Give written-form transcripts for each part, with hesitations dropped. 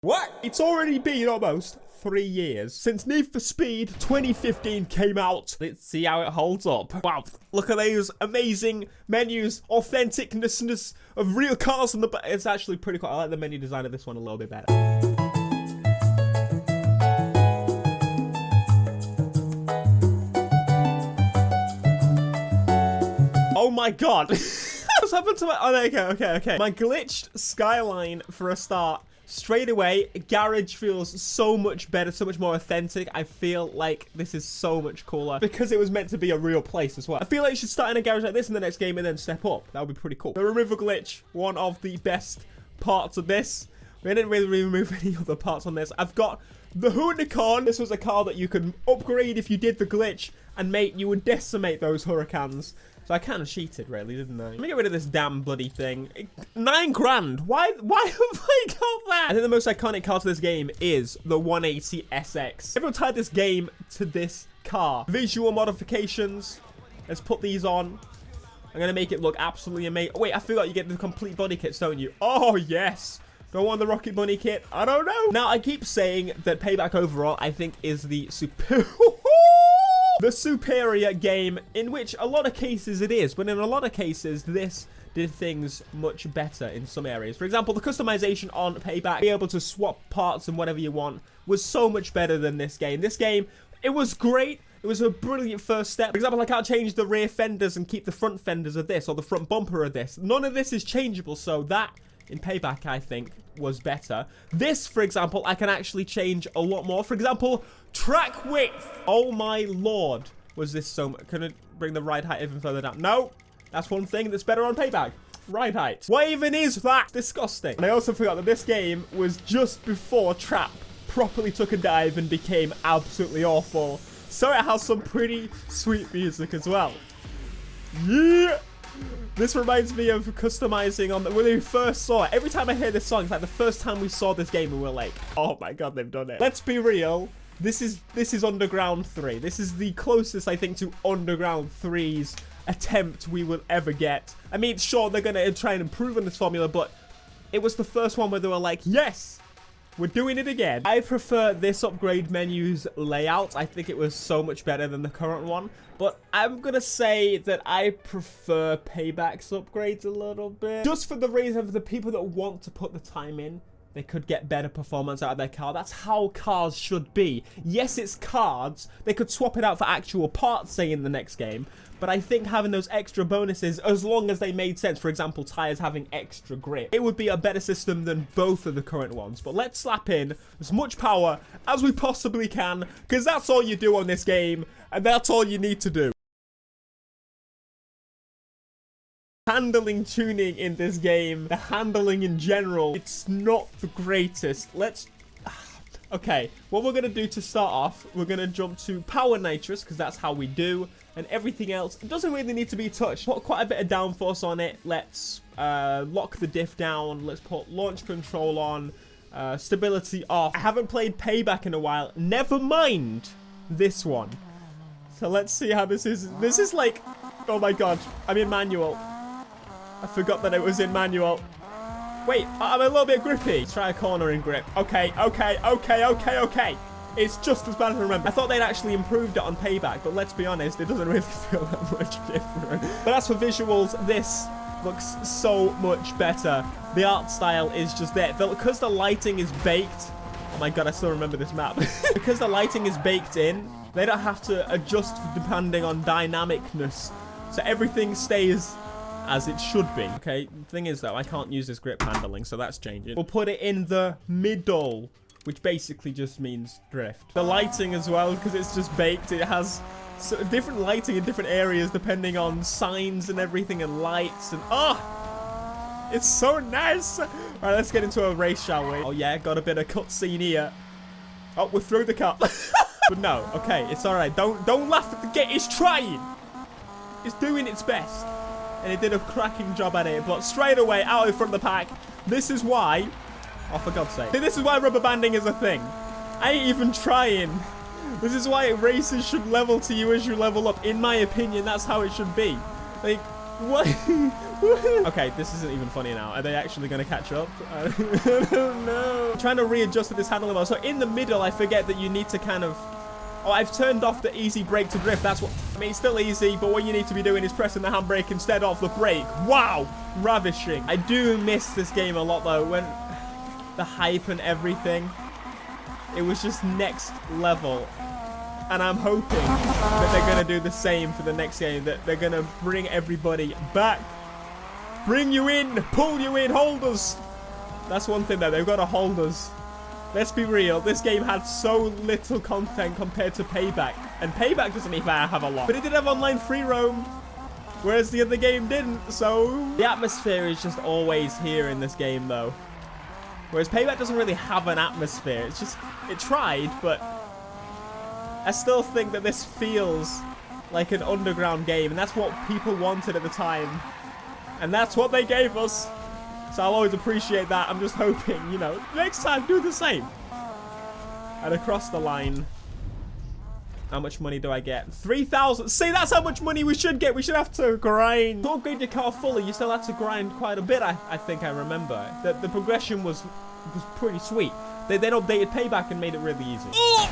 What? It's already been almost 3 years since Need for Speed 2015 came out. Let's see how it holds up. Wow, look at those amazing menus, authenticness of real cars on the back. It's actually pretty cool. I like the menu design of this one a little bit better. Oh my god. What's happened to my... Oh, okay. My glitched Skyline for a start. Straight away, garage feels so much better, so much more authentic. I feel like this is so much cooler because it was meant to be a real place as well. I feel like you should start in a garage like this in the next game and then step up. That would be pretty cool. The removal glitch, one of the best parts of this. We didn't really remove any other parts on this. I've got the Unicorn. This was a car that you could upgrade if you did the glitch, and mate, you would decimate those hurricanes. So I kind of cheated, really, didn't I? Let me get rid of this damn bloody thing. 9 grand. Why have I got that? I think the most iconic car to this game is the 180 SX. Everyone tied this game to this car. Visual modifications. Let's put these on. I'm going to make it look absolutely amazing. Wait, I forgot you get the complete body kits, don't you? Oh, yes. Don't want the Rocket Bunny kit? I don't know. Now, I keep saying that Payback overall, I think, is the superior game, in which a lot of cases it is, but in a lot of cases this did things much better in some areas. For example, the customization on Payback, be able to swap parts and whatever you want, was so much better than this game. This game, it was great. It was a brilliant first step. For example, I can't change the rear fenders and keep the front fenders of this or the front bumper of this. None of this is changeable, so that in Payback, I think, was better. This, for example, I can actually change a lot more. For example, track width. Oh my lord. Was this so much? Can I bring the ride height even further down? No. That's one thing that's better on Payback. Ride height. What even is that? Disgusting. And I also forgot that this game was just before Trap properly took a dive and became absolutely awful. So it has some pretty sweet music as well. Yeah. This reminds me of customizing on when we first saw it. Every time I hear this song, it's like the first time we saw this game and we're like, oh my god, they've done it. Let's be real. This is Underground 3. This is the closest, I think, to Underground 3's attempt we will ever get. I mean, sure, they're going to try and improve on this formula, but it was the first one where they were like, yes, we're doing it again. I prefer this upgrade menu's layout. I think it was so much better than the current one. But I'm going to say that I prefer Payback's upgrades a little bit. Just for the reason of the people that want to put the time in, they could get better performance out of their car. That's how cars should be. Yes, it's cards. They could swap it out for actual parts, say, in the next game. But I think having those extra bonuses, as long as they made sense, for example, tires having extra grip, it would be a better system than both of the current ones. But let's slap in as much power as we possibly can, because that's all you do on this game, and that's all you need to do. Handling tuning in this game, the handling in general, it's not the greatest. Okay, what we're going to do to start off, we're going to jump to Power Nitrous, because that's how we do, and everything else, it doesn't really need to be touched. Put quite a bit of downforce on it. Let's lock the diff down. Let's put launch control on, stability off. I haven't played Payback in a while. Never mind this one. So let's see how this is. This is like, oh my god, I'm in manual. I forgot that it was in manual. Wait, I'm a little bit grippy. Let's try a corner in grip. Okay. It's just as bad as I remember. I thought they'd actually improved it on Payback, but let's be honest, it doesn't really feel that much different. But as for visuals, this looks so much better. The art style is just there. Because the lighting is baked. Oh my god, I still remember this map. Because the lighting is baked in, they don't have to adjust depending on dynamicness. So everything stays as it should be. Okay, the thing is though, I can't use this grip handling, so that's changing. We'll put it in the middle, which basically just means drift. The lighting as well, because it's just baked, it has different lighting in different areas depending on signs and everything and lights and it's so nice. All right, let's get into a race, shall we? Oh yeah, got a bit of cutscene here. Oh, we're through the cut. But no, okay, it's all right. Don't laugh at the game. It's trying. It's doing its best. And it did a cracking job at it. But straight away, out in front of the pack. This is why... Oh, for God's sake. This is why rubber banding is a thing. I ain't even trying. This is why races should level to you as you level up. In my opinion, that's how it should be. Like, what? Okay, this isn't even funny now. Are they actually going to catch up? I don't know. I'm trying to readjust to this handling mode. So in the middle, I forget that you need to kind of... Oh, I've turned off the easy brake to drift. That's what... I mean, it's still easy, but what you need to be doing is pressing the handbrake instead of the brake. Wow! Ravishing. I do miss this game a lot, though. When the hype and everything, it was just next level. And I'm hoping that they're going to do the same for the next game. That they're going to bring everybody back. Bring you in. Pull you in. Hold us. That's one thing, though. They've got to hold us. Let's be real, this game had so little content compared to Payback. And Payback doesn't even have a lot. But it did have online free roam, whereas the other game didn't, so... The atmosphere is just always here in this game, though. Whereas Payback doesn't really have an atmosphere. It's just... It tried, but... I still think that this feels like an underground game, and that's what people wanted at the time. And that's what they gave us. So I'll always appreciate that. I'm just hoping, you know, next time do the same. And across the line, how much money do I get? 3,000. See, that's how much money we should get. We should have to grind. To upgrade your car fully, you still have to grind quite a bit, I think I remember. The progression was pretty sweet. They then updated Payback and made it really easy. Oh!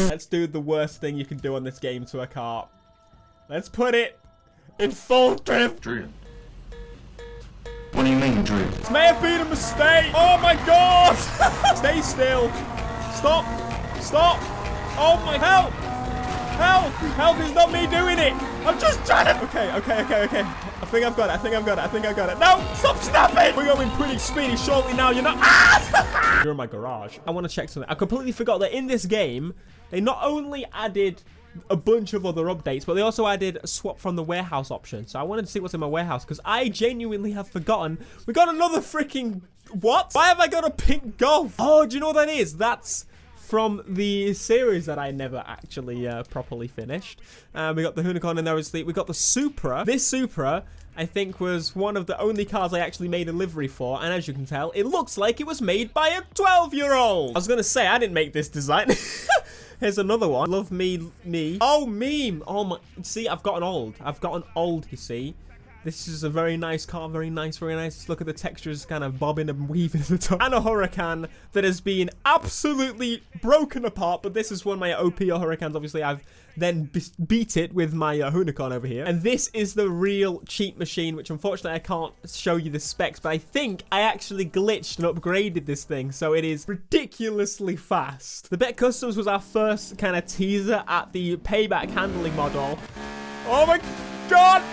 Let's do the worst thing you can do on this game to a car. Let's put it in full drift. What do you mean, Drew? This may have been a mistake. Oh my god! Stay still. Stop. Stop. Oh my... Help! Help! Help! It's not me doing it. I'm just trying to... Okay. I think I've got it. No! Stop snapping! We're going pretty speedy shortly now. You're not... Ah! You're in my garage. I want to check something. I completely forgot that in this game, they not only added a bunch of other updates, but they also added a swap from the warehouse option. So I wanted to see what's in my warehouse, because I genuinely have forgotten. We got another freaking... What? Why have I got a pink Golf? Oh, do you know what that is? That's from the series that I never actually properly finished. We got the Unicorn in there, obviously. We got the Supra. This Supra, I think, was one of the only cars I actually made a livery for. And as you can tell, it looks like it was made by a 12-year-old. I was going to say, I didn't make this design. Here's another one. Love me. Oh, meme. Oh, my. See, I've gotten old. You see. This is a very nice car. Very nice. Look at the textures kind of bobbing and weaving at the top. And a Huracan that has been absolutely broken apart. But this is one of my OP Huracans. Obviously, I've then beat it with my Unicorn over here. And this is the real cheat machine, which unfortunately I can't show you the specs. But I think I actually glitched and upgraded this thing. So it is ridiculously fast. The Bet Customs was our first kind of teaser at the Payback handling model. Oh my god!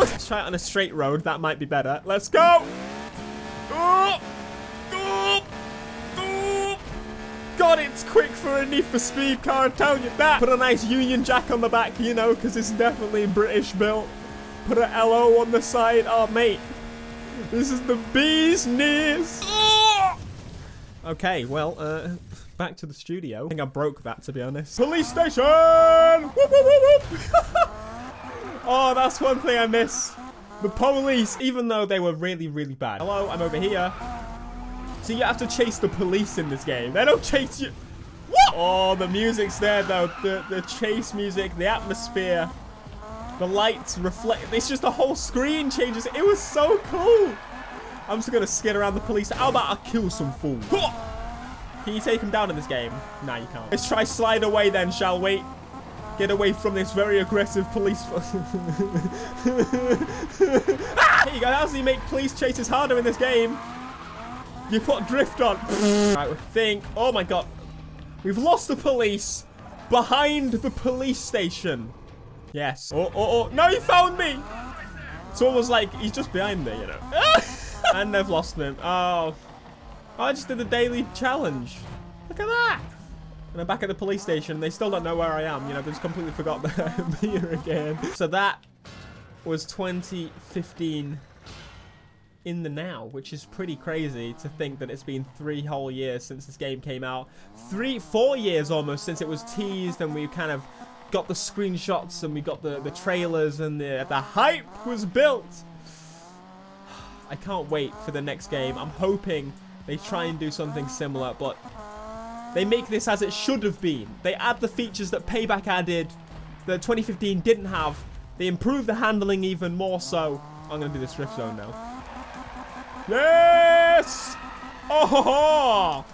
Let's try it on a straight road. That might be better. Let's go. God, it's quick for a Need for Speed car, I'm telling you that. Put a nice Union Jack on the back, you know, because it's definitely British built. Put an LO on the side. Oh, mate. This is the bee's knees. Okay, well, back to the studio. I think I broke that, to be honest. Police station! Whoop, whoop, whoop, whoop. Oh, that's one thing I miss. The police, even though they were really, really bad. Hello, I'm over here. So you have to chase the police in this game. They don't chase you. What? Oh, the music's there, though. The chase music, the atmosphere, the lights reflect. It's just the whole screen changes. It was so cool. I'm just going to skid around the police. How about I kill some fools? Can you take them down in this game? Nah, you can't. Let's try slide away then, shall we? Get away from this very aggressive police. Here you go. How does he make police chases harder in this game? You put drift on. Right, we think. Oh my god. We've lost the police behind the police station. Yes. Oh. No, he found me. It's almost like he's just behind me, you know. And they've lost him. Oh. I just did the daily challenge. Look at that. And I'm back at the police station. They still don't know where I am. You know, they just completely forgot that I'm here again. So that was 2015 in the now, which is pretty crazy to think that it's been 3 whole years since this game came out. 4 years almost since it was teased and we kind of got the screenshots and we got the trailers and the hype was built. I can't wait for the next game. I'm hoping they try and do something similar, but they make this as it should have been. They add the features that Payback added that 2015 didn't have. They improve the handling even more so. I'm going to do this drift zone now. Yes! Oh ho ho!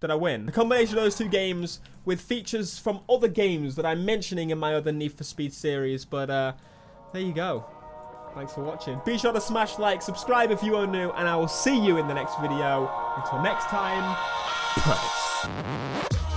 Did I win? The combination of those two games with features from other games that I'm mentioning in my other Need for Speed series. But there you go. Thanks for watching. Be sure to smash like, subscribe if you are new, and I will see you in the next video. Until next time, peace.